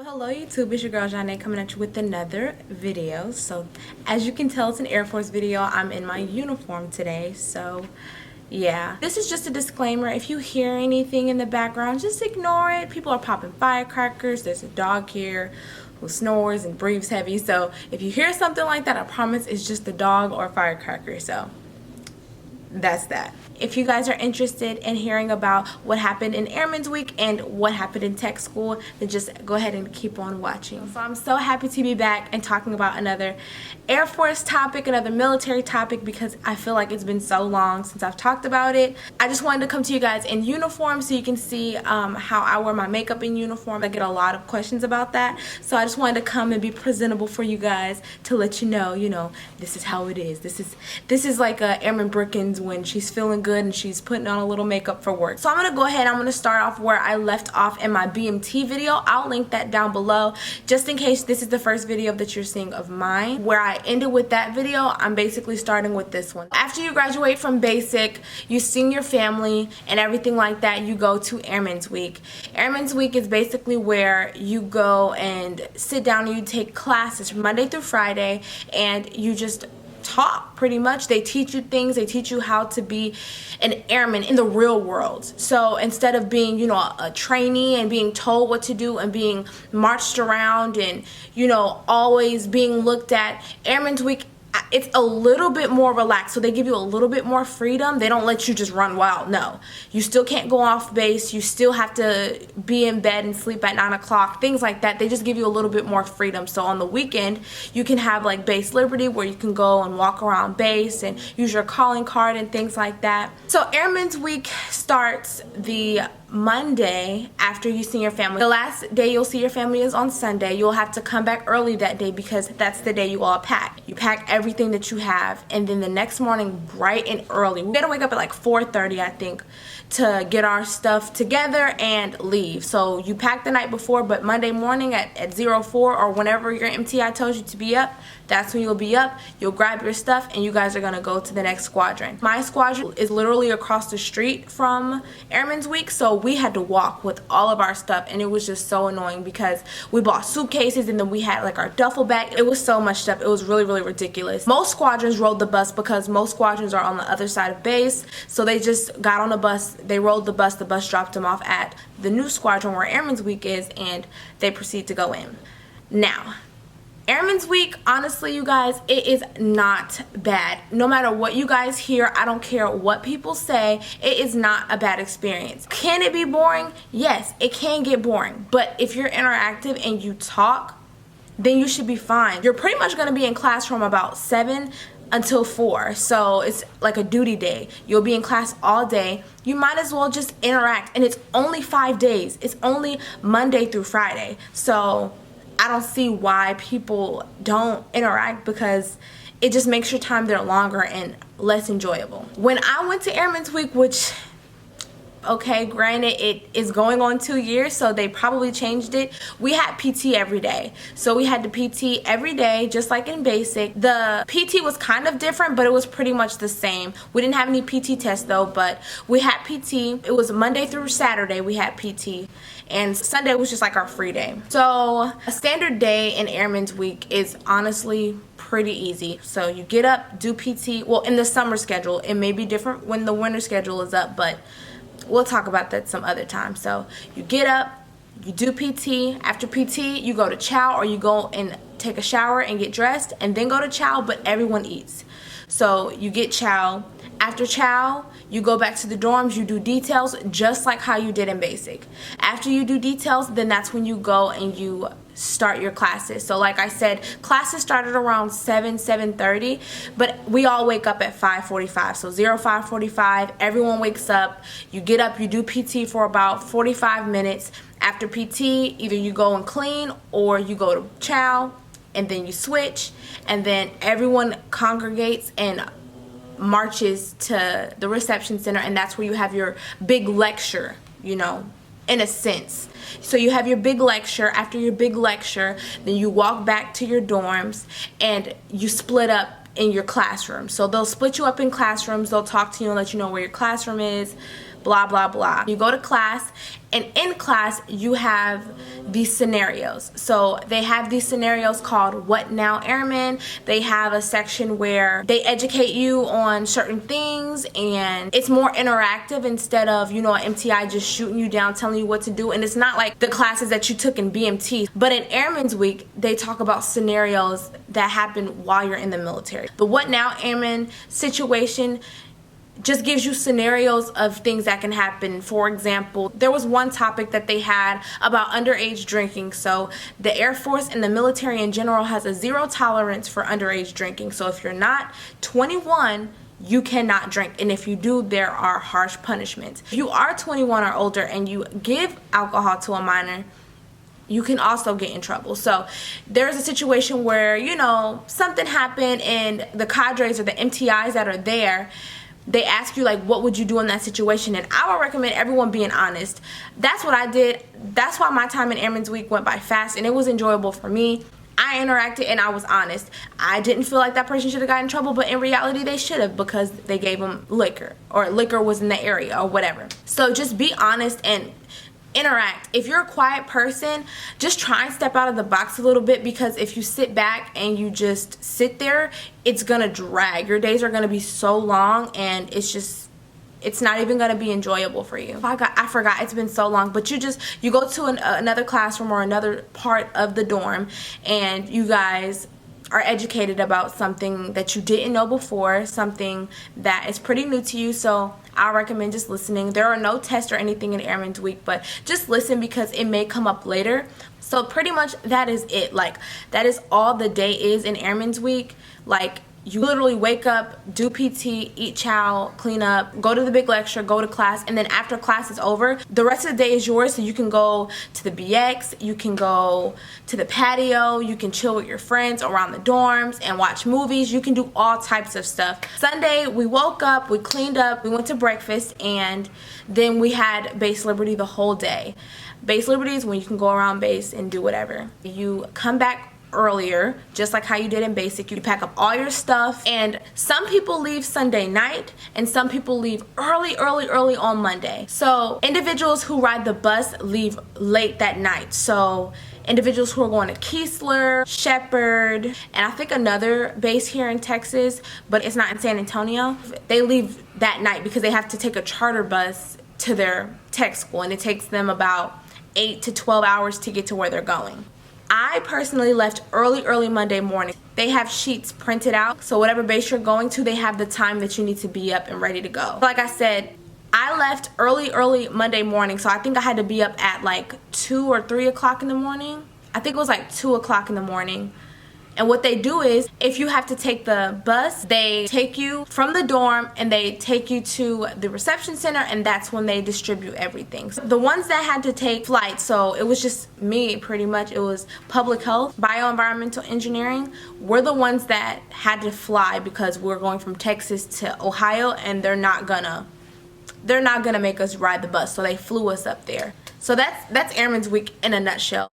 Hello YouTube, it's your girl Zhanè coming at you with another video. So as you can tell, it's an Air Force video. I'm in my uniform today, so yeah. This is just a disclaimer. If you hear anything in the background, just ignore it. People are popping firecrackers. There's a dog here who snores and breathes heavy. So if you hear something like that, I promise it's just the dog or firecracker. So that's that. If you guys are interested in hearing about what happened in Airman's Week and what happened in tech school, then just go ahead and keep on watching. So I'm so happy to be back and talking about another Air Force topic, another military topic, because I feel like it's been so long since I've talked about it. I just wanted to come to you guys in uniform so you can see how I wear my makeup in uniform. I get a lot of questions about that, so I just wanted to come and be presentable for you guys to let you know, this is how it is. This is like Airman Brookins when she's feeling good and she's putting on a little makeup for work. So I'm gonna go ahead, I'm gonna start off where I left off in my BMT video. I'll link that down below just in case this is the first video that you're seeing of mine. Where I ended with that video, I'm basically starting with this one. After you graduate from basic, you see your family and everything like that, you go to Airman's Week. Airman's Week is basically where you go and sit down and you take classes from Monday through Friday, and you just talk pretty much. They teach you things. They teach you how to be an airman in the real world. So instead of being, a trainee and being told what to do and being marched around and, always being looked at, Airman's Week, it's a little bit more relaxed. So they give you a little bit more freedom. They don't let you just run wild. No, you still can't go off base. You still have to be in bed and sleep at 9 o'clock, things like that. They just give you a little bit more freedom. So on the weekend, you can have like base liberty where you can go and walk around base and use your calling card and things like that. So Airman's Week starts the Monday after you see your family. The last day you'll see your family is on Sunday. You'll have to come back early that day because that's the day you all pack. You pack everything that you have, and then the next morning bright and early, we gotta wake up at like 4:30 I think to get our stuff together and leave. So you pack the night before, but Monday morning at 04 or whenever your MTI tells you to be up, that's when you'll be up. You'll grab your stuff and you guys are gonna go to the next squadron. My squadron is literally across the street from Airman's Week, so we had to walk with all of our stuff, and it was just so annoying because we bought suitcases and then we had like our duffel bag. It was so much stuff. It was really, really ridiculous. Most squadrons rode the bus because most squadrons are on the other side of base, so they just got on the bus, they rode the bus dropped them off at the new squadron where Airman's Week is, and they proceed to go in. Now, Airman's Week, honestly, you guys, it is not bad. No matter what you guys hear, I don't care what people say, it is not a bad experience. Can it be boring? Yes, it can get boring. But if you're interactive and you talk, then you should be fine. You're pretty much going to be in class from about 7 until 4. So it's like a duty day. You'll be in class all day. You might as well just interact. And it's only 5 days. It's only Monday through Friday. So I don't see why people don't interact, because it just makes your time there longer and less enjoyable. When I went to Airman's Week, which, okay, granted, it is going on 2 years, so they probably changed it. We had PT every day. So we had the PT every day, just like in basic. The PT was kind of different, but it was pretty much the same. We didn't have any PT tests though, but we had PT. It was Monday through Saturday we had PT, and Sunday was just like our free day. So a standard day in Airman's Week is honestly pretty easy. So you get up, do PT. Well, in the summer schedule, it may be different when the winter schedule is up, but we'll talk about that some other time. So you get up, you do PT. After PT, you go to chow, or you go and take a shower and get dressed and then go to chow, but everyone eats. So you get chow. After chow, you go back to the dorms, you do details just like how you did in basic. After you do details, then that's when you go and you start your classes. So like I said, classes started around 7:30, but we all wake up at 5:45. So 05:45, everyone wakes up, you get up, you do PT for about 45 minutes. After PT, either you go and clean or you go to chow, and then you switch, and then everyone congregates and marches to the reception center, and that's where you have your big lecture, in a sense. So you have your big lecture. After your big lecture, then you walk back to your dorms and you split up in your classroom. So they'll split you up in classrooms. They'll talk to you and let you know where your classroom is, blah blah blah. You go to class, and in class you have these scenarios. So they have these scenarios called What Now Airman. They have a section where they educate you on certain things, and it's more interactive instead of, you know, MTI just shooting you down, telling you what to do. And it's not like the classes that you took in BMT. But in Airman's Week, they talk about scenarios that happen while you're in the military. The What Now Airman situation just gives you scenarios of things that can happen. For example, there was one topic that they had about underage drinking. So the Air Force and the military in general has a zero tolerance for underage drinking. So if you're not 21, you cannot drink, and if you do, there are harsh punishments. If you are 21 or older and you give alcohol to a minor, you can also get in trouble. So there's a situation where, you know, something happened and the cadres or the MTIs that are there, they ask you like, what would you do in that situation? And I would recommend everyone being honest. That's what I did. That's why my time in Airman's Week went by fast, and it was enjoyable for me. I interacted and I was honest. I didn't feel like that person should have gotten in trouble, but in reality they should have, because they gave them liquor, or liquor was in the area or whatever. So just be honest and interact. If you're a quiet person, just try and step out of the box a little bit, because if you sit back and you just sit there, it's gonna drag. Your days are gonna be so long, and it's not even gonna be enjoyable for you. I forgot, it's been so long. But you go to another classroom or another part of the dorm, and you guys are educated about something that you didn't know before, something that is pretty new to you. So I recommend just listening. There are no tests or anything in Airman's Week, but just listen, because it may come up later. So pretty much that is it. Like, that is all the day is in Airman's Week. Like, you literally wake up, do PT, eat chow, clean up, go to the big lecture, go to class, and then after class is over, the rest of the day is yours. So you can go to the BX, you can go to the patio, you can chill with your friends around the dorms and watch movies. You can do all types of stuff. Sunday, we woke up, we cleaned up, we went to breakfast, and then we had Base Liberty the whole day. Base Liberty is when you can go around base and do whatever. You come back earlier, just like how you did in basic. You pack up all your stuff, and some people leave Sunday night and some people leave early on Monday. So individuals who ride the bus leave late that night. So individuals who are going to Keesler, Shepherd, and I think another base here in Texas, but it's not in San Antonio, they leave that night because they have to take a charter bus to their tech school, and it takes them about 8 to 12 hours to get to where they're going. I personally left early Monday morning. They have sheets printed out, so whatever base you're going to, they have the time that you need to be up and ready to go. Like I said, I left early Monday morning, so I think I had to be up at like 2 or 3 o'clock in the morning. I think it was like 2 o'clock in the morning. And what they do is, if you have to take the bus, they take you from the dorm and they take you to the reception center, and that's when they distribute everything. So the ones that had to take flights, so it was just me pretty much, it was public health, bioenvironmental engineering, we're the ones that had to fly because we're going from Texas to Ohio, and they're not gonna make us ride the bus, so they flew us up there. So that's Airman's Week in a nutshell.